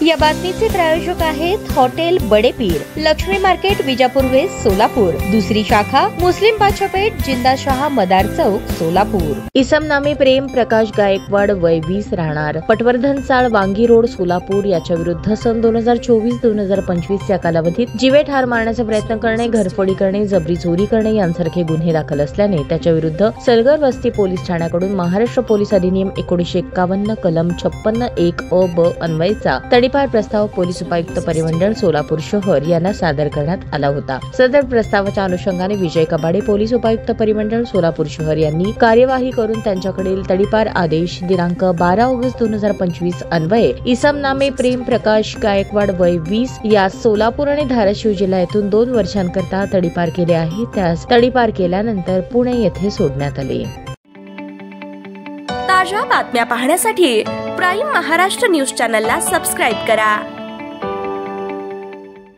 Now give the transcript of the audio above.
या बातमीचे प्रायोजक आहेत hotel Badepir, Lakshmi market, Vijapur west, Solapur. दुसरी शाखा मुस्लिम बादशाहपेठ, जिंदाशाह मदार चौक, सोलापूर। इसम नामे प्रेम प्रकाश गायकवाड, वय 20, राहणार पटवर्धन चाळ, वांगी रोड, सोलापूर, याच्या विरुद्ध सन 2024-2025 या कालावधीत जीवे ठार मारण्याचा प्रयत्न करणे, घरफोडी करणे, जबरी चोरी करणे यांसारखे गुन्हे दाखल असल्याने त्याच्या विरुद्ध सलगर वस्ती पोलीस ठाण्याकडून महाराष्ट्र पोलीस अधिनियम 1951 कलम 56(1)(अ)(ब) अन्वयचा तडीपार प्रस्ताव पोलीस उपायुक्त परिमंडळ सोलापूर शहर यांना सादर करण्यात आला होता। सदर प्रस्तावाच्या अनुषंगाने विजय कबाडे, पोलीस उपायुक्त परिमंडळ सोलापूर शहर यांनी कार्यवाही करून त्यांच्याकडील तडीपार आदेश दिनांक 12 ऑगस्ट 2025 अन्वये इसम नामे प्रेम प्रकाश गायकवाड, वय 20 यास सोलापूर आणि धाराशिव जिल्हा येथून 2 वर्षांकरता तडीपार केले आहे। त्यास तडीपार केल्यानंतर पुणे येथे सोडण्यात आले। ताज्या बातम्या पाहण्यासाठी प्राईम महाराष्ट्र न्यूज चॅनलला सबस्क्राईब करा।